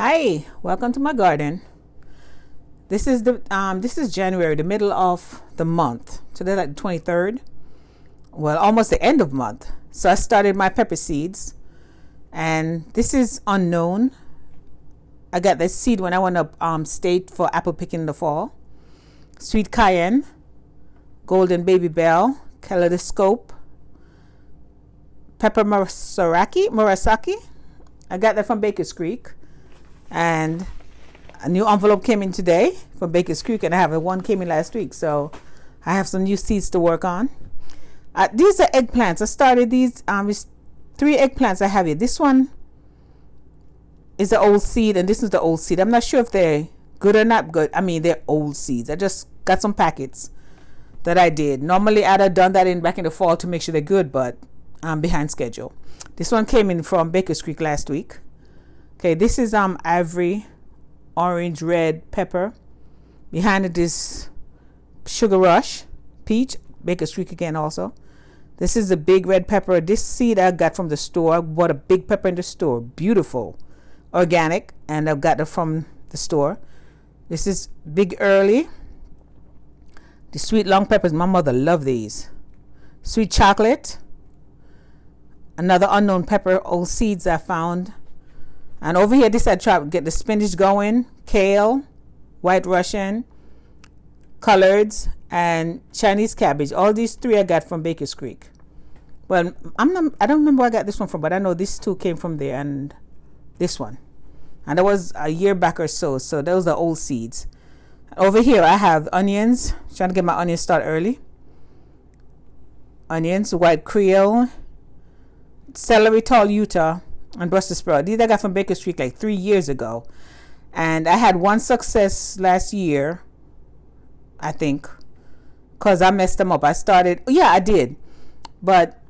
Hi, welcome to my garden. This is January, the middle of the month. Today, like the 23rd. Well, almost the end of month. So I started my pepper seeds, and this is unknown. I got this seed when I went up state for apple picking in the fall. Sweet cayenne, golden baby bell, kaleidoscope, pepper murasaki. I got that from Baker's Creek. And a new envelope came in today from Baker's Creek, and I have one came in last week, so I have some new seeds to work on. These are eggplants. I started these with 3 eggplants I have here. This one is the old seed, and this is the old seed. I'm not sure if they're good or not good. I mean, they're old seeds. I just got some packets that I did. Normally I'd have done that back in the fall to make sure they're good, but I'm behind schedule. This one came in from Baker's Creek last week. Okay, this is ivory, orange, red pepper. Behind it is Sugar Rush, peach, Baker's Creek again also. This is the big red pepper. This seed I got from the store. I bought a big pepper in the store. Beautiful, organic, and I've got it from the store. This is Big Early. The sweet long peppers. My mother loved these. Sweet chocolate. Another unknown pepper, old seeds I found. And over here, this I tried to get the spinach going, kale, white Russian, collards, and Chinese cabbage. All these 3 I got from Baker's Creek. Well, I don't remember where I got this one from, but I know these 2 came from there, and this one. And that was a year back or so. So those are old seeds. Over here, I have onions. Trying to get my onions started early. Onions, white Creole, celery, tall Utah, and Brussels sprout. These I got from Baker's Creek like 3 years ago, and I had one success last year, I think, because I messed them up. I did, but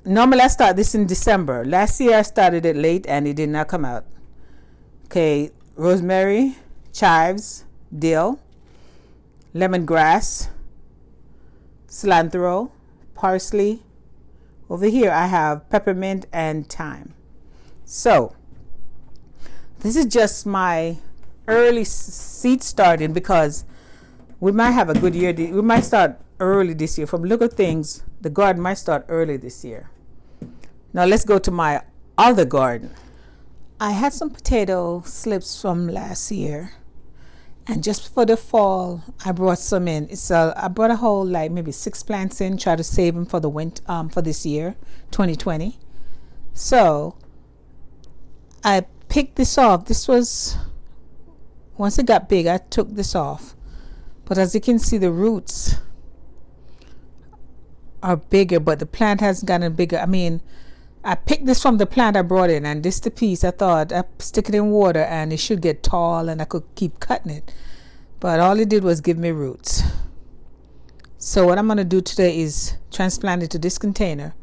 normally I start this in December. Last year I started it late and it did not come out. Okay, rosemary, chives, dill, lemongrass, cilantro, parsley. Over here I have peppermint and thyme. So this is just my early seed starting, because we might have a good year. We might start early this year. From look at things, the garden might start early this year. Now let's go to my other garden. I had some potato slips from last year, and just for the fall I brought some in. I brought a whole like maybe 6 plants in, try to save them for the winter for this year 2020. So I picked this off. This was, once it got big, I took this off. But as you can see, the roots are bigger, but the plant hasn't gotten bigger. I mean, I picked this from the plant I brought in, and this the piece. I thought I'd stick it in water and it should get tall and I could keep cutting it. But all it did was give me roots. So what I'm going to do today is transplant it to this container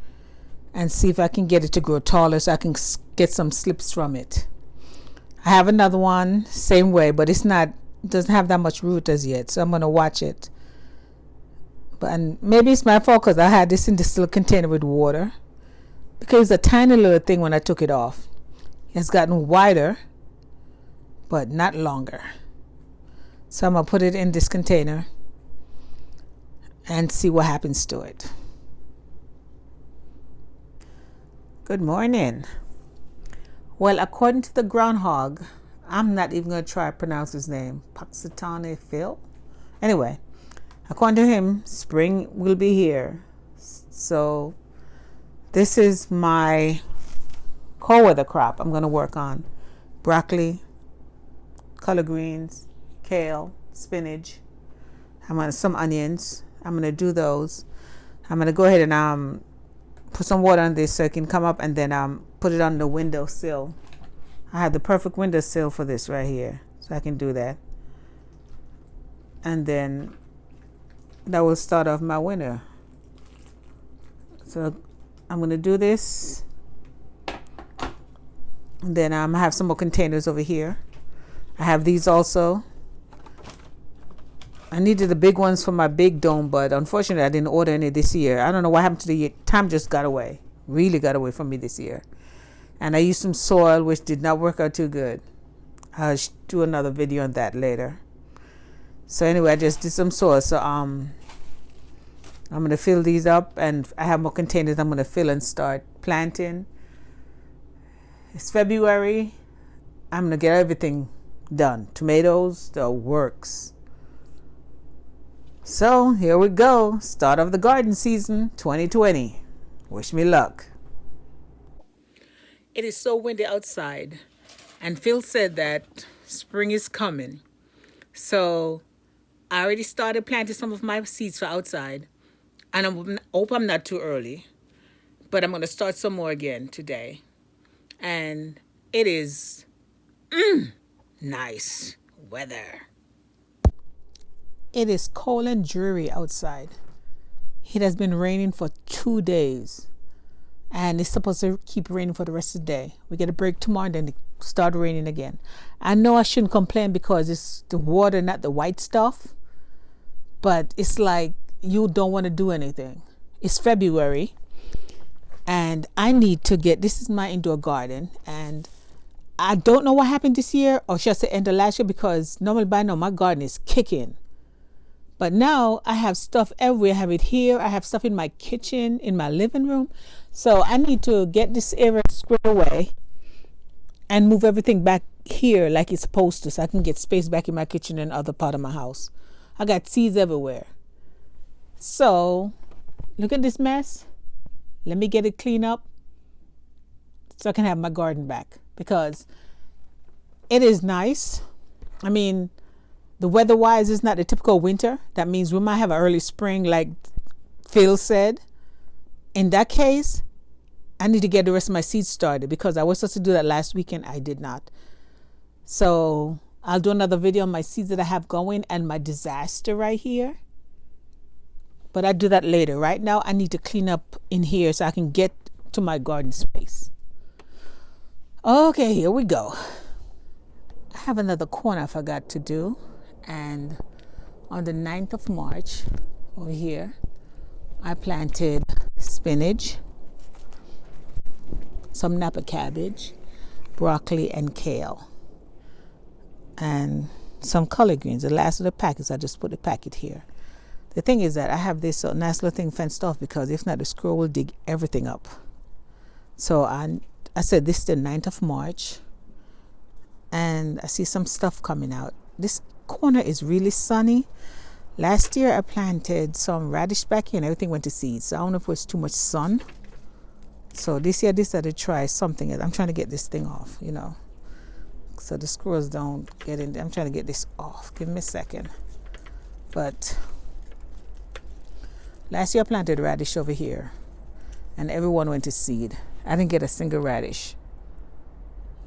and see if I can get it to grow taller so I can get some slips from it. I have another one, same way, but it doesn't have that much root as yet, so I'm going to watch it. And maybe it's my fault because I had this in this little container with water, because it's a tiny little thing when I took it off. It's gotten wider, but not longer. So I'm going to put it in this container and see what happens to it. Good morning. Well, according to the groundhog, I'm not even going to try to pronounce his name, Paxitane Phil. Anyway, according to him, spring will be here. So this is my cold weather crop I'm going to work on. Broccoli, collard greens, kale, spinach. Some onions. I'm going to do those. I'm going to go ahead and put some water on this so it can come up, and then put it on the windowsill. I have the perfect windowsill for this right here, so I can do that. And then that will start off my winter. So I'm going to do this. And then I have some more containers over here. I have these also. I needed the big ones for my big dome, but unfortunately I didn't order any this year. I don't know what happened to the year. Time just got away. Really got away from me this year. And I used some soil, which did not work out too good. I'll do another video on that later. So anyway, I just did some soil. So I'm going to fill these up, and I have more containers I'm going to fill and start planting. It's February. I'm going to get everything done. Tomatoes, the works. So here we go. Start of the garden season 2020. Wish me luck. It is so windy outside, and Phil said that spring is coming. So I already started planting some of my seeds for outside, and I hope I'm not too early, but I'm going to start some more again today. And it is nice weather. It is cold and dreary outside. It has been raining for 2 days, and it's supposed to keep raining for the rest of the day. We get a break tomorrow, and then it start raining again. I know I shouldn't complain because it's the water, not the white stuff, but it's like you don't want to do anything. It's February, and I need to get, this is my indoor garden, and I don't know what happened this year, or should I say end of last year, because normally by now my garden is kicking. But now I have stuff everywhere. I have it here. I have stuff in my kitchen, in my living room. So I need to get this area squared away and move everything back here like it's supposed to, so I can get space back in my kitchen and other part of my house. I got seeds everywhere. So look at this mess. Let me get it cleaned up so I can have my garden back, because it is nice. I mean, the weather-wise is not the typical winter. That means we might have an early spring, like Phil said. In that case, I need to get the rest of my seeds started, because I was supposed to do that last weekend. I did not. So I'll do another video on my seeds that I have going and my disaster right here. But I'll do that later. Right now, I need to clean up in here so I can get to my garden space. Okay, here we go. I have another corner I forgot to do. And on the 9th of March, over here, I planted spinach, some Napa cabbage, broccoli, and kale, and some collard greens. The last of the packets, I just put the packet here. The thing is that I have this nice little thing fenced off, because if not, the squirrel will dig everything up. So I said this is the 9th of March, and I see some stuff coming out. This corner is really sunny. Last year I planted some radish back here and everything went to seed, so I don't know if it was too much sun. So this year I decided to try something else. I'm trying to get this thing off, you know, so the squirrels don't get in there. I'm trying to get this off. Give me a second. But last year I planted radish over here and everyone went to seed. I didn't get a single radish.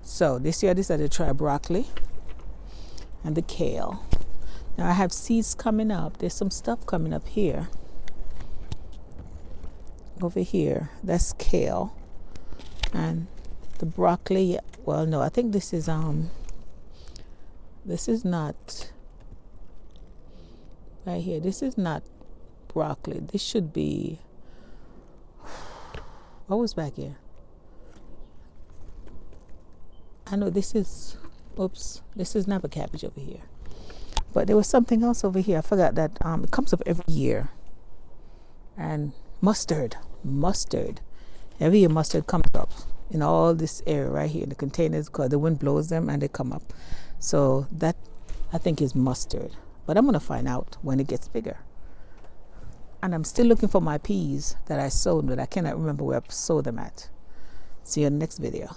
So this year I decided to try broccoli and the kale. Now I have seeds coming up. There's some stuff coming up here. Over here, that's kale. And the broccoli, well, no, I think this is not right here. This is not broccoli. This should be, what was back here? I know this is, oops, this is Napa cabbage over here. But there was something else over here. I forgot that it comes up every year. And mustard. Every year mustard comes up in all this area right here in the containers, because the wind blows them and they come up. So that I think is mustard. But I'm going to find out when it gets bigger. And I'm still looking for my peas that I sowed, but I cannot remember where I sowed them at. See you in the next video.